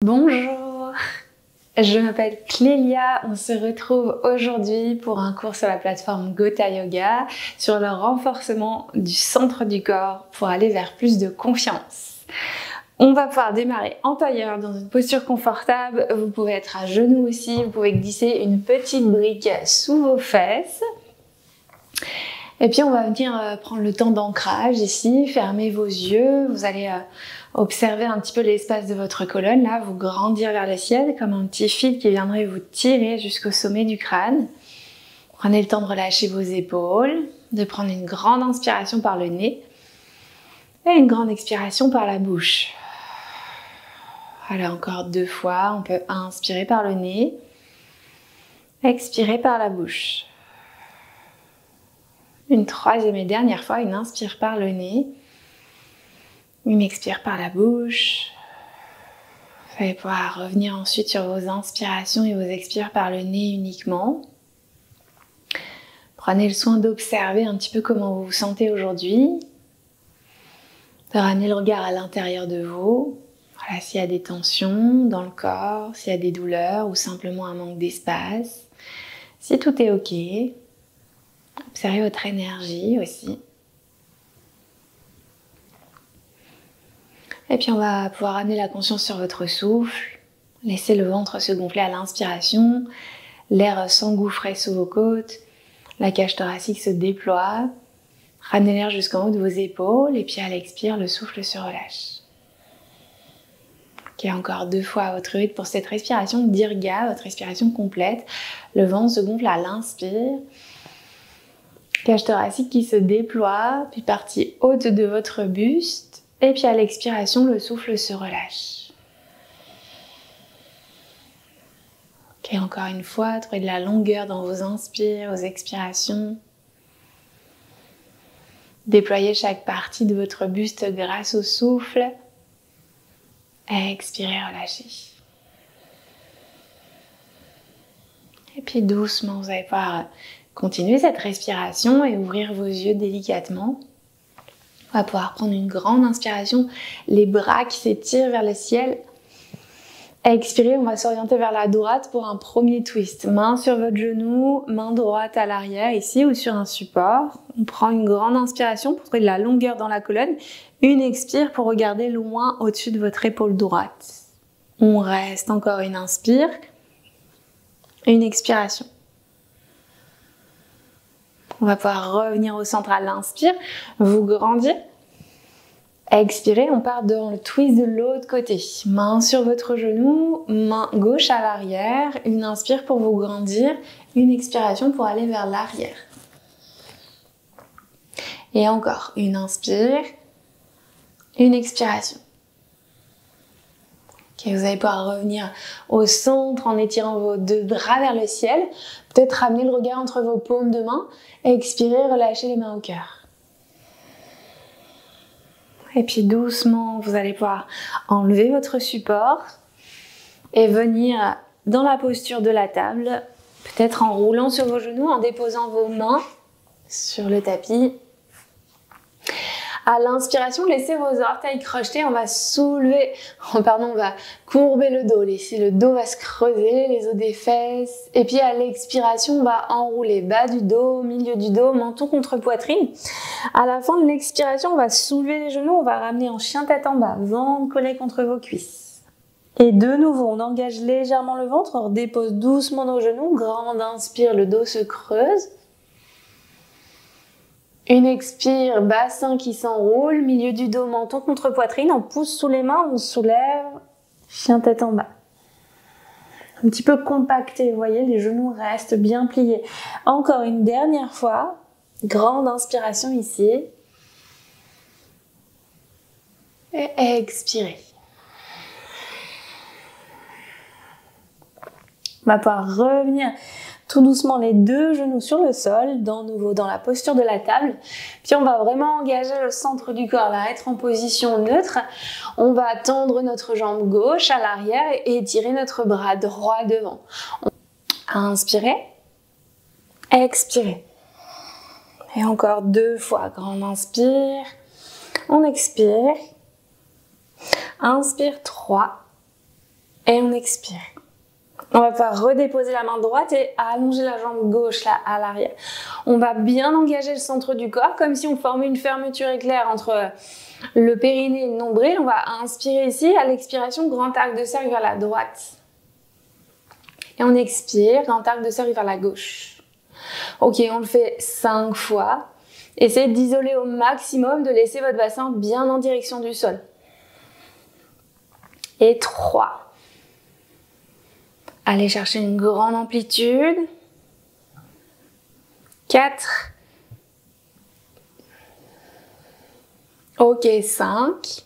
Bonjour, je m'appelle Clélia, on se retrouve aujourd'hui pour un cours sur la plateforme Gotha Yoga sur le renforcement du centre du corps pour aller vers plus de confiance. On va pouvoir démarrer en tailleur dans une posture confortable, vous pouvez être à genoux aussi, vous pouvez glisser une petite brique sous vos fesses. Et puis on va venir prendre le temps d'ancrage ici, fermez vos yeux, vous allez observer un petit peu l'espace de votre colonne, là, vous grandir vers le ciel comme un petit fil qui viendrait vous tirer jusqu'au sommet du crâne. Prenez le temps de relâcher vos épaules, de prendre une grande inspiration par le nez et une grande expiration par la bouche. Allez, encore 2 fois, on peut inspirer par le nez, expirer par la bouche. Une 3e et dernière fois, une inspire par le nez, une expire par la bouche. Vous allez pouvoir revenir ensuite sur vos inspirations et vos expires par le nez uniquement. Prenez le soin d'observer un petit peu comment vous vous sentez aujourd'hui, de ramener le regard à l'intérieur de vous. Voilà, s'il y a des tensions dans le corps, s'il y a des douleurs ou simplement un manque d'espace. Si tout est ok, observez votre énergie aussi. Et puis on va pouvoir amener la conscience sur votre souffle. Laissez le ventre se gonfler à l'inspiration, l'air s'engouffrer sous vos côtes, la cage thoracique se déploie. Ramenez l'air jusqu'en haut de vos épaules et puis à l'expire, le souffle se relâche. Ok, encore 2 fois à votre rythme pour cette respiration dirga, votre respiration complète. Le ventre se gonfle à l'inspire. Cage thoracique qui se déploie, puis partie haute de votre buste. Et puis à l'expiration, le souffle se relâche. Ok, encore une fois, trouvez de la longueur dans vos inspires, vos expirations. Déployez chaque partie de votre buste grâce au souffle. Expirez, relâchez. Et puis doucement, vous allez pouvoir continuer cette respiration et ouvrir vos yeux délicatement. On va pouvoir prendre une grande inspiration, les bras qui s'étirent vers le ciel. Expirez, on va s'orienter vers la droite pour un premier twist. Main sur votre genou, main droite à l'arrière ici ou sur un support. On prend une grande inspiration pour trouver de la longueur dans la colonne. Une expire pour regarder loin au-dessus de votre épaule droite. On reste, encore une inspire. Une expiration. On va pouvoir revenir au centre à l'inspire, vous grandir. Expirez, on part dans le twist de l'autre côté. Main sur votre genou, main gauche à l'arrière. Une inspire pour vous grandir, une expiration pour aller vers l'arrière. Et encore, une inspire, une expiration. Okay, vous allez pouvoir revenir au centre en étirant vos 2 bras vers le ciel. Peut-être ramener le regard entre vos paumes de main. Expirez, relâchez les mains au cœur. Et puis doucement, vous allez pouvoir enlever votre support et venir dans la posture de la table. Peut-être en roulant sur vos genoux, en déposant vos mains sur le tapis. À l'inspiration, laissez vos orteils crochetés, on va soulever, on va courber le dos, le dos va se creuser, les os des fesses. Et puis à l'expiration, on va enrouler bas du dos, milieu du dos, menton contre poitrine. À la fin de l'expiration, on va soulever les genoux, on va ramener en chien tête en bas, ventre collé contre vos cuisses. Et de nouveau, on engage légèrement le ventre, on redépose doucement nos genoux, grande inspire, le dos se creuse. Une expire, bassin qui s'enroule, milieu du dos, menton contre poitrine, on pousse sous les mains, on soulève, chien tête en bas. Un petit peu compacté, vous voyez, les genoux restent bien pliés. Encore une dernière fois, grande inspiration ici. Et expirez. On va pouvoir revenir tout doucement les 2 genoux sur le sol, de nouveau dans la posture de la table. Puis on va vraiment engager le centre du corps, là, être en position neutre. On va tendre notre jambe gauche à l'arrière et étirer notre bras droit devant. Inspirez, expirez. Et encore 2 fois, grande inspire, on expire. Inspire 3, Et on expire. On va pouvoir redéposer la main droite et allonger la jambe gauche là à l'arrière. On va bien engager le centre du corps comme si on formait une fermeture éclair entre le périnée et le nombril. On va inspirer ici, à l'expiration, grand arc de cercle vers la droite. Et on expire, grand arc de cercle vers la gauche. Ok, on le fait 5 fois. Essayez d'isoler au maximum, de laisser votre bassin bien en direction du sol. Et 3. Allez chercher une grande amplitude. 4. Ok, 5.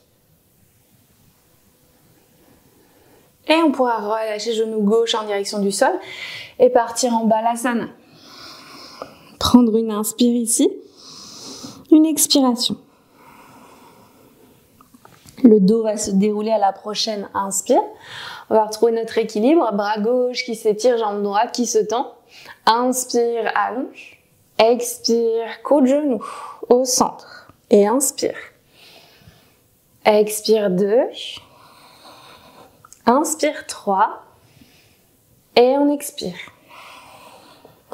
Et on pourra relâcher genou gauche en direction du sol et partir en balasana. Prendre une inspire ici, une expiration. Le dos va se dérouler à la prochaine inspire. On va retrouver notre équilibre, bras gauche qui s'étire, jambe droite qui se tend. Inspire, allonge. Expire, coude genou au centre. Et inspire. Expire 2. Inspire 3. Et on expire.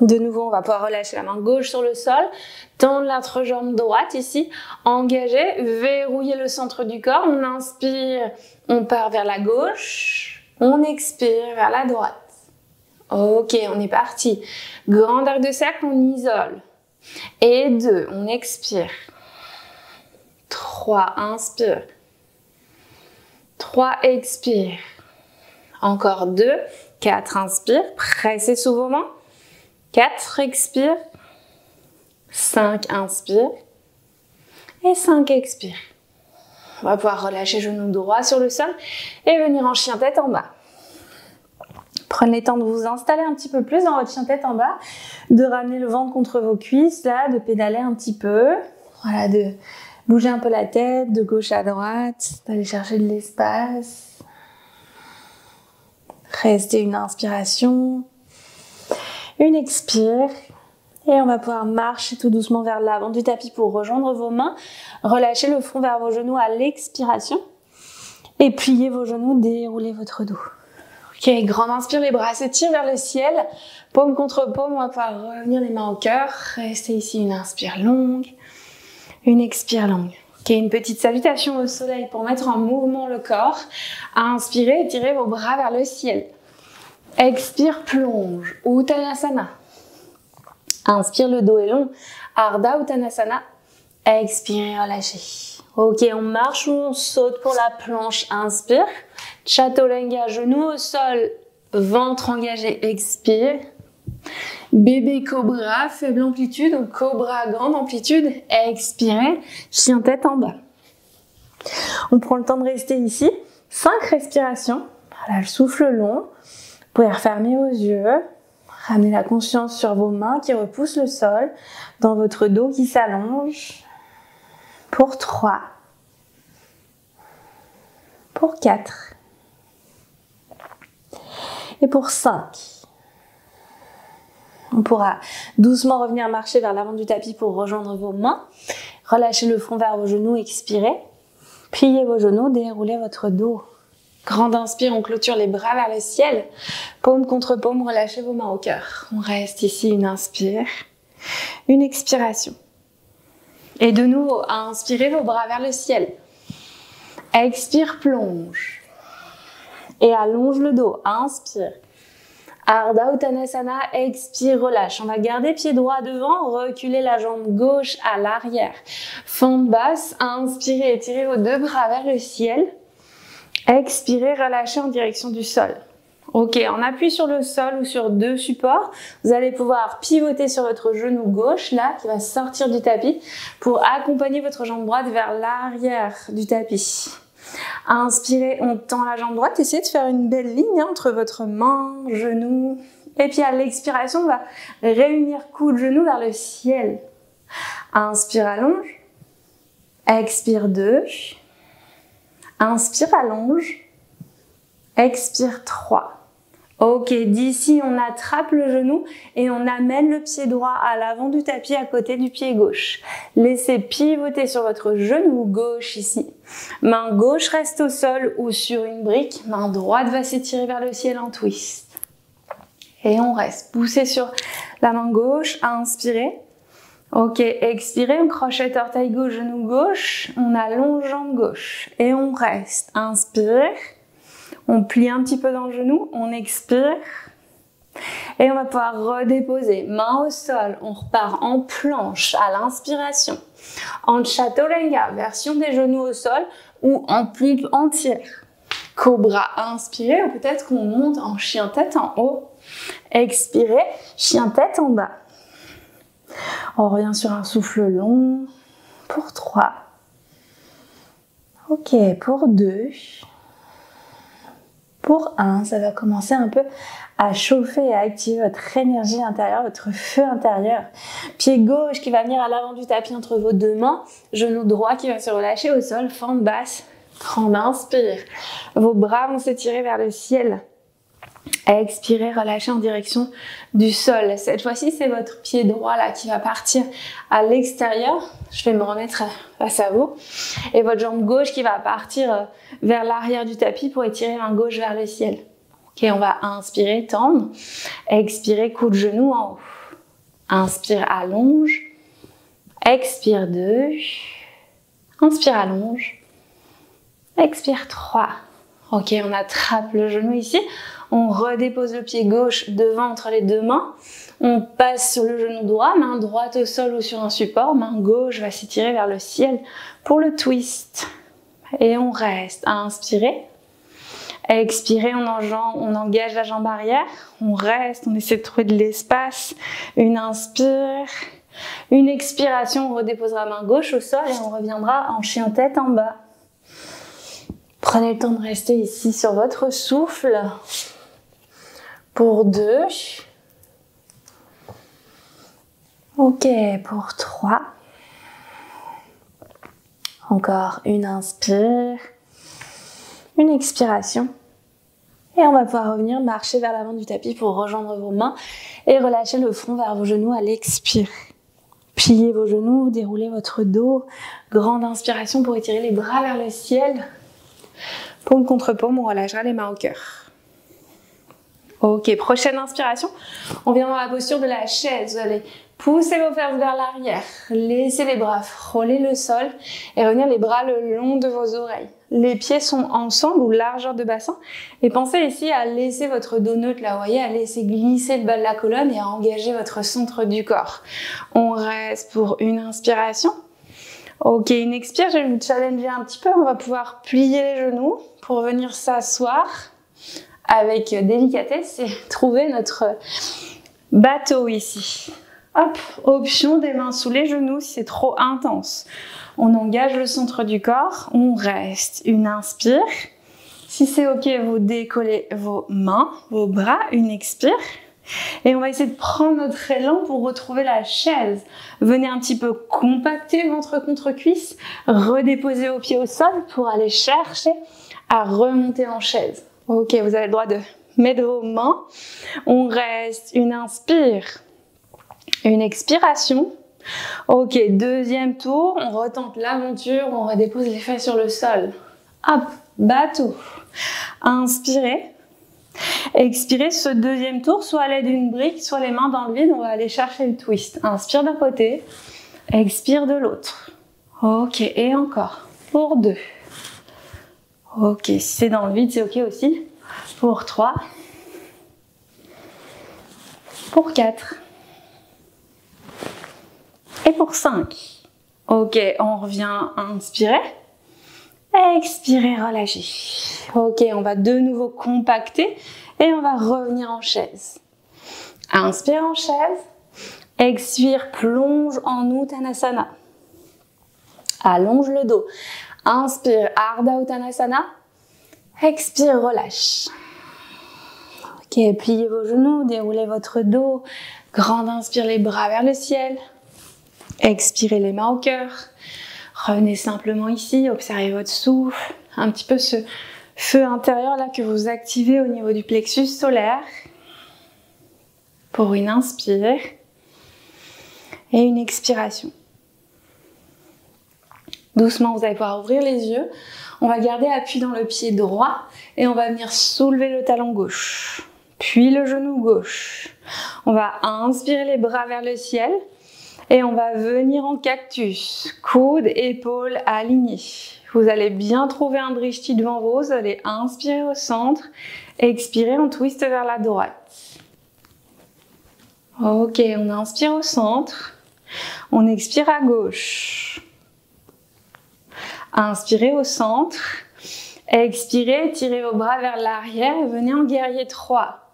De nouveau, on va pouvoir relâcher la main gauche sur le sol, tendre l'entrejambe droite ici, engager, verrouiller le centre du corps. On inspire, on part vers la gauche, on expire vers la droite. Ok, on est parti. Grand arc de cercle, on isole. Et 2, on expire. 3, inspire. 3, expire. Encore 2, 4, inspire. Pressez sous vos mains. 4, expire. 5, inspire. Et 5, expire. On va pouvoir relâcher genou droit sur le sol et venir en chien tête en bas. Prenez le temps de vous installer un petit peu plus dans votre chien tête en bas, de ramener le ventre contre vos cuisses, là, de pédaler un petit peu. Voilà, de bouger un peu la tête de gauche à droite, d'aller chercher de l'espace. Restez une inspiration. Une expire et on va pouvoir marcher tout doucement vers l'avant du tapis pour rejoindre vos mains. Relâchez le front vers vos genoux à l'expiration et pliez vos genoux, déroulez votre dos. Ok, grande inspire, les bras s'étirent vers le ciel, paume contre paume, on va pouvoir revenir les mains au cœur. Restez ici, une inspire longue, une expire longue. Ok, une petite salutation au soleil pour mettre en mouvement le corps. Inspirez, étirez vos bras vers le ciel. Expire, plonge, Uttanasana. Inspire, le dos est long, Ardha Uttanasana. Expire, relâchez. Ok, on marche ou on saute pour la planche. Inspire, Chaturanga, genou au sol, ventre engagé. Expire. Bébé cobra, faible amplitude, ou cobra, grande amplitude. Expirez, chien tête en bas. On prend le temps de rester ici. 5 respirations. Voilà, le souffle long. Vous pouvez refermer vos yeux, ramener la conscience sur vos mains qui repoussent le sol, dans votre dos qui s'allonge. Pour 3. Pour 4. Et pour 5. On pourra doucement revenir marcher vers l'avant du tapis pour rejoindre vos mains. Relâchez le front vers vos genoux, expirez. Pliez vos genoux, déroulez votre dos. Grande inspire, on clôture les bras vers le ciel. Paume contre paume, relâchez vos mains au cœur. On reste ici, une inspire, une expiration. Et de nouveau, inspirez vos bras vers le ciel. Expire, plonge. Et allonge le dos, inspire. Ardha Uttanasana, expire, relâche. On va garder pied droit devant, reculer la jambe gauche à l'arrière. Fente basse, inspirez, étirez vos 2 bras vers le ciel. Expirez, relâchez en direction du sol. Ok, on appuie sur le sol ou sur 2 supports. Vous allez pouvoir pivoter sur votre genou gauche, là, qui va sortir du tapis, pour accompagner votre jambe droite vers l'arrière du tapis. Inspirez, on tend la jambe droite. Essayez de faire une belle ligne entre votre main, genou. Et puis à l'expiration, on va réunir coude, genou vers le ciel. Inspire, allonge. Expire, 2. Inspire, allonge. Expire, 3. Ok, d'ici on attrape le genou et on amène le pied droit à l'avant du tapis à côté du pied gauche. Laissez pivoter sur votre genou gauche ici. Main gauche reste au sol ou sur une brique. Main droite va s'étirer vers le ciel en twist. Et on reste. Poussez sur la main gauche, inspirez. Ok, expirez, on crochette orteil gauche, genou gauche. On allonge jambe gauche. Et on reste. Inspire. On plie un petit peu dans le genou, on expire et on va pouvoir redéposer. Main au sol, on repart en planche à l'inspiration. En Chaturanga, version des genoux au sol ou en plie entière. Cobra, inspirez ou peut-être qu'on monte en chien tête en haut. Expirez, chien tête en bas. On revient sur un souffle long pour 3. Ok, pour 2. Pour 1, ça va commencer un peu à chauffer et à activer votre énergie intérieure, votre feu intérieur. Pied gauche qui va venir à l'avant du tapis entre vos deux mains. Genou droit qui va se relâcher au sol, fente basse. Grande inspire. Vos bras vont s'étirer vers le ciel. Expirez, relâchez en direction du sol. Cette fois-ci, c'est votre pied droit là qui va partir à l'extérieur. Je vais me remettre face à vous. Et votre jambe gauche qui va partir vers l'arrière du tapis pour étirer main gauche vers le ciel. Ok, on va inspirer, tendre. Expirez, coup de genou en haut. Inspire, allonge. Expire 2. Inspire, allonge. Expire 3. Ok, on attrape le genou ici. On redépose le pied gauche devant entre les deux mains. On passe sur le genou droit, main droite au sol ou sur un support. Main gauche va s'étirer vers le ciel pour le twist. Et on reste. Inspirez. Expirez, on engage la jambe arrière. On reste, on essaie de trouver de l'espace. Une inspire. Une expiration, on redéposera main gauche au sol et on reviendra en chien tête en bas. Prenez le temps de rester ici sur votre souffle. Pour 2. Ok, pour 3. Encore une inspire. Une expiration. Et on va pouvoir revenir marcher vers l'avant du tapis pour rejoindre vos mains et relâcher le front vers vos genoux à l'expire. Pliez vos genoux, déroulez votre dos. Grande inspiration pour étirer les bras vers le ciel. Paume contre paume, on relâchera les mains au cœur. Ok, prochaine inspiration. On vient dans la posture de la chaise. Vous allez pousser vos fesses vers l'arrière. Laissez les bras frôler le sol et revenir les bras le long de vos oreilles. Les pieds sont ensemble ou largeur de bassin. Et pensez ici à laisser votre dos neutre, là, vous voyez, à laisser glisser le bas de la colonne et à engager votre centre du corps. On reste pour une inspiration. Ok, une expire, je vais vous challenger un petit peu. On va pouvoir plier les genoux pour venir s'asseoir avec délicatesse et trouver notre bateau ici. Hop, option des mains sous les genoux si c'est trop intense. On engage le centre du corps, on reste. Une inspire. Si c'est ok, vous décollez vos mains, vos bras. Une expire. Et on va essayer de prendre notre élan pour retrouver la chaise. Venez un petit peu compacter ventre contre cuisse, redéposer vos pieds au sol pour aller chercher à remonter en chaise. Ok, vous avez le droit de mettre vos mains. On reste. Une inspire. Une expiration. Ok, deuxième tour. On retente l'aventure. On redépose les fesses sur le sol. Hop, bateau. Inspirez. Expirez ce deuxième tour, soit à l'aide d'une brique, soit les mains dans le vide. On va aller chercher le twist. Inspire d'un côté. Expire de l'autre. Ok, et encore. Pour 2. Ok, si c'est dans le vide, c'est ok aussi. Pour 3. Pour 4. Et pour 5. Ok, on revient à inspirer. Expirez, relâchez. Ok, on va de nouveau compacter et on va revenir en chaise. Inspire en chaise. Expire, plonge en Uttanasana. Allonge le dos. Inspire, Ardha Uttanasana. Expire, relâche. Ok, pliez vos genoux, déroulez votre dos. Grande inspire, les bras vers le ciel. Expirez les mains au cœur. Revenez simplement ici, observez votre souffle. Un petit peu ce feu intérieur là que vous activez au niveau du plexus solaire pour une inspire et une expiration. Doucement, vous allez pouvoir ouvrir les yeux. On va garder appui dans le pied droit et on va venir soulever le talon gauche, puis le genou gauche. On va inspirer les bras vers le ciel et on va venir en cactus, coudes, épaules alignés. Vous allez bien trouver un drishti devant vous, vous allez inspirer au centre, expirer, on twist vers la droite. Ok, on inspire au centre, on expire à gauche. Inspirez au centre, expirez, tirez vos bras vers l'arrière et venez en guerrier 3.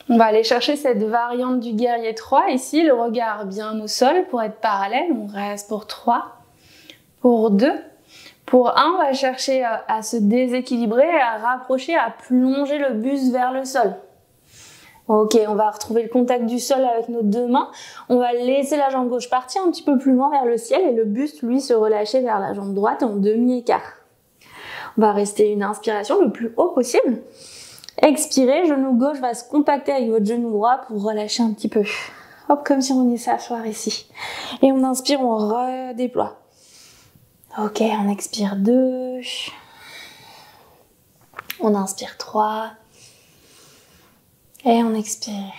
On va aller chercher cette variante du guerrier 3 ici, le regard bien au sol pour être parallèle. On reste pour 3, pour 2, pour 1, on va chercher à se déséquilibrer, à rapprocher, à plonger le buste vers le sol. Ok, on va retrouver le contact du sol avec nos deux mains. On va laisser la jambe gauche partir un petit peu plus loin vers le ciel et le buste, lui, se relâcher vers la jambe droite en demi-écart. On va rester une inspiration le plus haut possible. Expirez, genou gauche va se compacter avec votre genou droit pour relâcher un petit peu. Hop, comme si on est s'asseoir ici. Et on inspire, on redéploie. Ok, on expire 2. On inspire 3. Et on expire.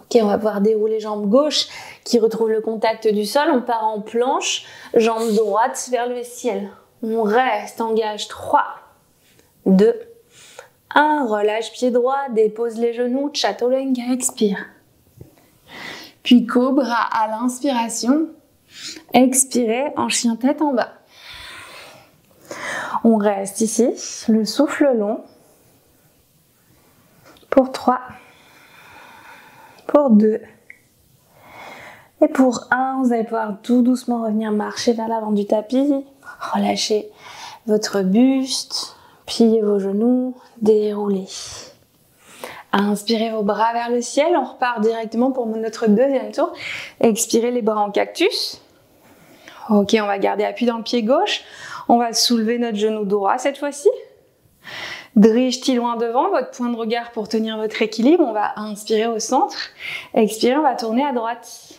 Ok, on va pouvoir dérouler jambe gauche qui retrouve le contact du sol. On part en planche, jambe droite vers le ciel. On reste, engage 3, 2, 1. Relâche pied droit, dépose les genoux, chaturanga, expire. Puis cobra à l'inspiration. Expirez en chien tête en bas. On reste ici, le souffle long. Pour 3, pour 2, et pour 1, vous allez pouvoir tout doucement revenir marcher vers l'avant du tapis, relâchez votre buste, pliez vos genoux, déroulez. Inspirez vos bras vers le ciel, on repart directement pour notre deuxième tour. Expirez les bras en cactus. Ok, on va garder appui dans le pied gauche, on va soulever notre genou droit cette fois-ci. Drishti loin devant, votre point de regard pour tenir votre équilibre. On va inspirer au centre. Expirez, on va tourner à droite.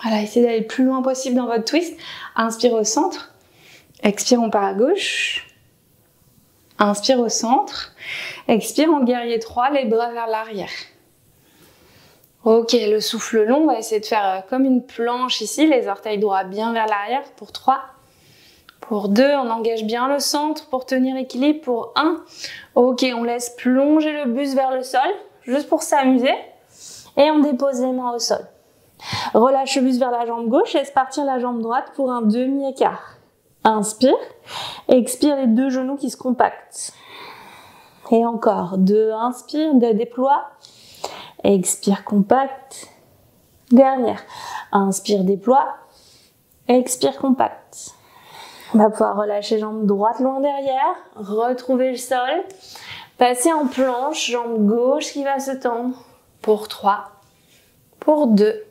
Voilà, essayez d'aller le plus loin possible dans votre twist. Inspire au centre. Expire, on part à gauche. Inspire au centre. Expire en guerrier 3, les bras vers l'arrière. Ok, le souffle long, on va essayer de faire comme une planche ici, les orteils droits bien vers l'arrière pour 3. Pour 2, on engage bien le centre pour tenir l'équilibre. Pour 1, ok, on laisse plonger le buste vers le sol, juste pour s'amuser. Et on dépose les mains au sol. Relâche le buste vers la jambe gauche, laisse partir la jambe droite pour un demi-écart. Inspire, expire les deux genoux qui se compactent. Et encore, 2, inspire, 2, déploie. Expire, compacte. Dernière, inspire, déploie. Expire, compacte. On va pouvoir relâcher jambe droite loin derrière, retrouver le sol, passer en planche, jambe gauche qui va se tendre pour 3, pour 2,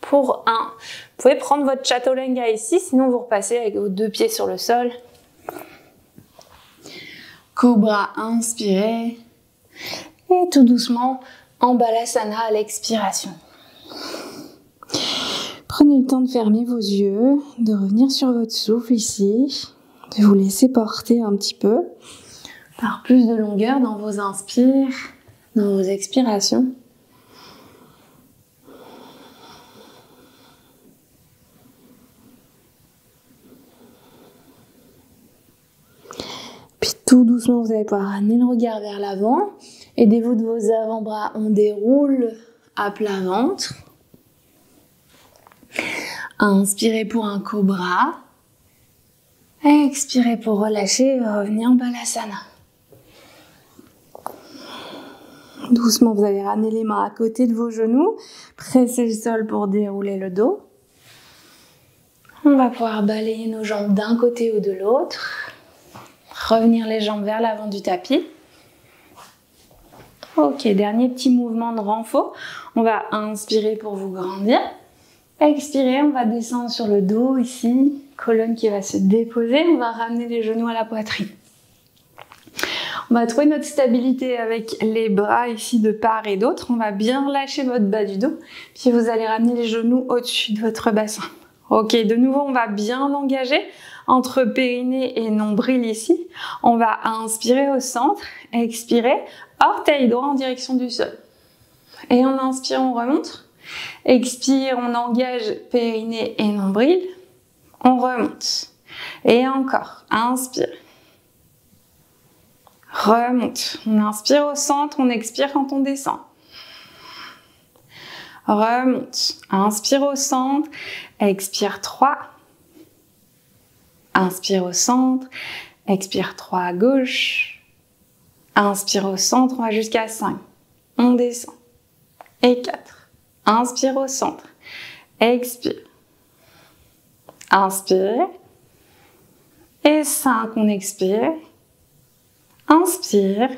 pour 1. Vous pouvez prendre votre chaturanga ici, sinon vous repassez avec vos deux pieds sur le sol. Cobra, inspirez. Et tout doucement, en balasana à l'expiration. Prenez le temps de fermer vos yeux, de revenir sur votre souffle ici, de vous laisser porter un petit peu par plus de longueur dans vos inspires, dans vos expirations. Puis tout doucement, vous allez pouvoir ramener le regard vers l'avant. Aidez-vous de vos avant-bras, on déroule à plat ventre. Inspirez pour un cobra. Expirez pour relâcher et revenir en balasana. Doucement, vous allez ramener les mains à côté de vos genoux. Pressez le sol pour dérouler le dos. On va pouvoir balayer nos jambes d'un côté ou de l'autre. Revenir les jambes vers l'avant du tapis. Ok, dernier petit mouvement de renfort. On va inspirer pour vous grandir. Expirez, on va descendre sur le dos ici, colonne qui va se déposer. On va ramener les genoux à la poitrine. On va trouver notre stabilité avec les bras ici de part et d'autre. On va bien relâcher votre bas du dos. Puis vous allez ramener les genoux au-dessus de votre bassin. Ok, de nouveau, on va bien engager entre périnée et nombril ici. On va inspirer au centre, expirer, orteil droit en direction du sol. Et en inspire, on remonte. Expire, on engage périnée et nombril. On remonte. Et encore, inspire. Remonte. On inspire au centre, on expire quand on descend. Remonte. Inspire au centre, expire 3. Inspire au centre, expire 3 à gauche. Inspire au centre, on va jusqu'à 5. On descend. Et 4. Inspire au centre. Expire. Inspire. Et 5, on expire. Inspire.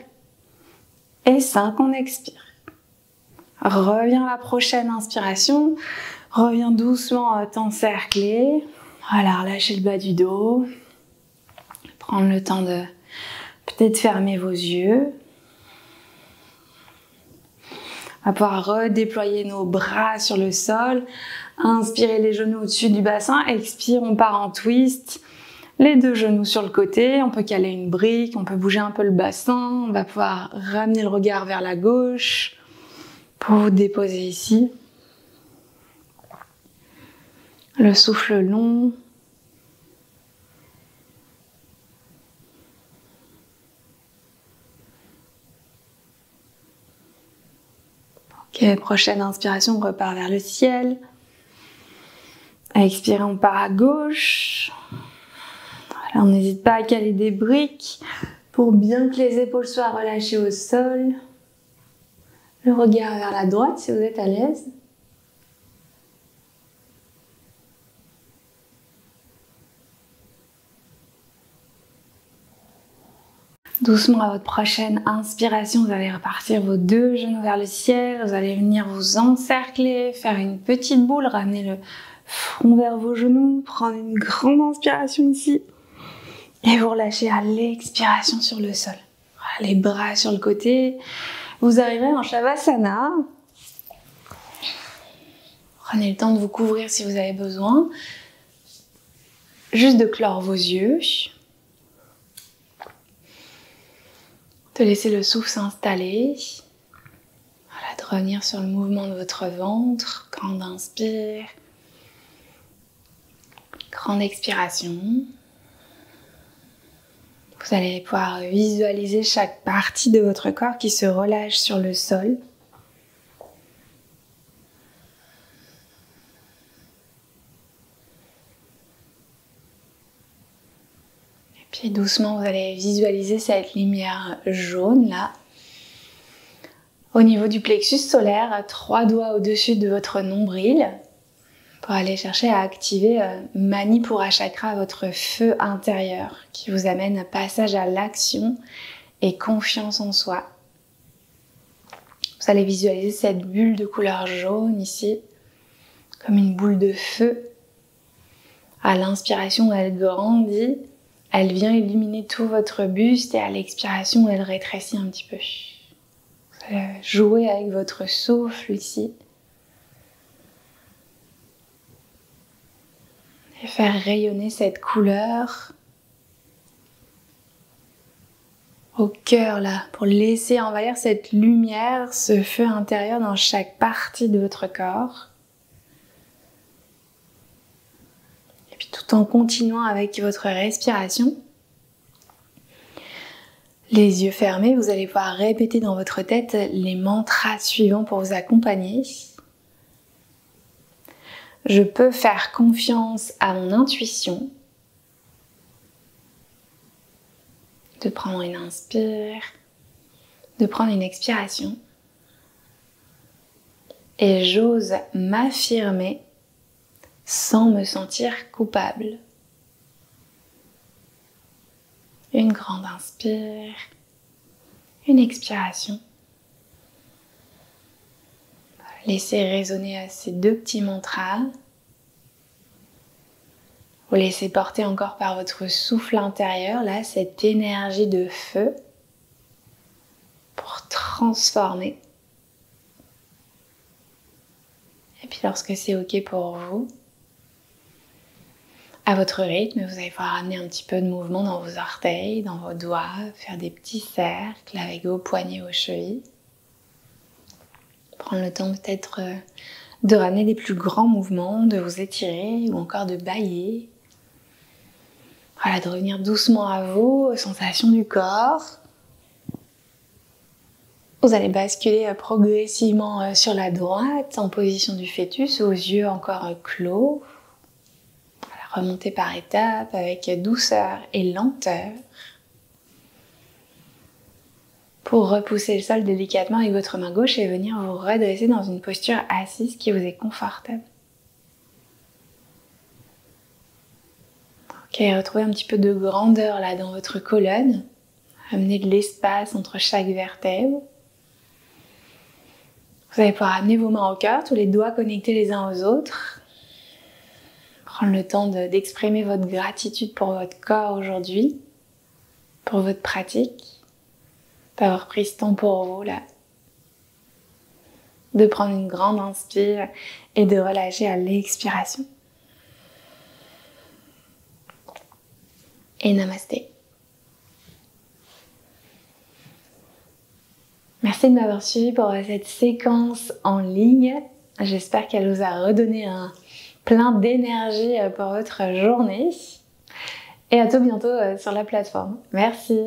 Et 5, on expire. Reviens à la prochaine inspiration. Reviens doucement à t'encercler. Voilà, relâchez le bas du dos. Prendre le temps de peut-être fermer vos yeux. On va pouvoir redéployer nos bras sur le sol. Inspirez les genoux au-dessus du bassin. Expire, on part en twist. Les deux genoux sur le côté. On peut caler une brique, on peut bouger un peu le bassin. On va pouvoir ramener le regard vers la gauche pour vous déposer ici. Le souffle long. Ok, prochaine inspiration, on repart vers le ciel. Expirez, on part à gauche. Voilà, on n'hésite pas à caler des briques pour bien que les épaules soient relâchées au sol. Le regard vers la droite si vous êtes à l'aise. Doucement à votre prochaine inspiration, vous allez repartir vos deux genoux vers le ciel. Vous allez venir vous encercler, faire une petite boule, ramener le front vers vos genoux, prendre une grande inspiration ici. Et vous relâchez à l'expiration sur le sol. Voilà, les bras sur le côté. Vous arriverez en Shavasana. Prenez le temps de vous couvrir si vous avez besoin. Juste de clore vos yeux. De laisser le souffle s'installer. Voilà, de revenir sur le mouvement de votre ventre. Grande inspire. Grande expiration. Vous allez pouvoir visualiser chaque partie de votre corps qui se relâche sur le sol. Et puis doucement, vous allez visualiser cette lumière jaune là. Au niveau du plexus solaire, 3 doigts au-dessus de votre nombril. Pour aller chercher à activer Manipura Chakra, votre feu intérieur, qui vous amène un passage à l'action et confiance en soi. Vous allez visualiser cette bulle de couleur jaune ici, comme une boule de feu. À l'inspiration, elle grandit, elle vient illuminer tout votre buste et à l'expiration, elle rétrécit un petit peu. Vous allez jouer avec votre souffle ici. Et faire rayonner cette couleur au cœur là, pour laisser envahir cette lumière, ce feu intérieur dans chaque partie de votre corps. Et puis tout en continuant avec votre respiration, les yeux fermés, vous allez pouvoir répéter dans votre tête les mantras suivants pour vous accompagner. Je peux faire confiance à mon intuition. De prendre une inspire, de prendre une expiration. Et j'ose m'affirmer sans me sentir coupable. Une grande inspire, une expiration. Laissez résonner ces deux petits mantras. Vous laissez porter encore par votre souffle intérieur, là, cette énergie de feu pour transformer. Et puis lorsque c'est OK pour vous, à votre rythme, vous allez pouvoir amener un petit peu de mouvement dans vos orteils, dans vos doigts, faire des petits cercles avec vos poignets aux chevilles. Prendre le temps peut-être de ramener des plus grands mouvements, de vous étirer ou encore de bâiller. Voilà, de revenir doucement à vous, aux sensations du corps. Vous allez basculer progressivement sur la droite, en position du fœtus, aux yeux encore clos. Voilà, remontez par étapes avec douceur et lenteur. Pour repousser le sol délicatement avec votre main gauche et venir vous redresser dans une posture assise qui vous est confortable. Ok, retrouvez un petit peu de grandeur là dans votre colonne. Amenez de l'espace entre chaque vertèbre. Vous allez pouvoir amener vos mains au cœur, tous les doigts connectés les uns aux autres. Prendre le temps d'exprimer votre gratitude pour votre corps aujourd'hui, pour votre pratique, d'avoir pris ce temps pour vous là. De prendre une grande inspire et de relâcher à l'expiration. Et namasté. Merci de m'avoir suivi pour cette séquence en ligne. J'espère qu'elle vous a redonné un plein d'énergie pour votre journée. Et à tout bientôt sur la plateforme. Merci.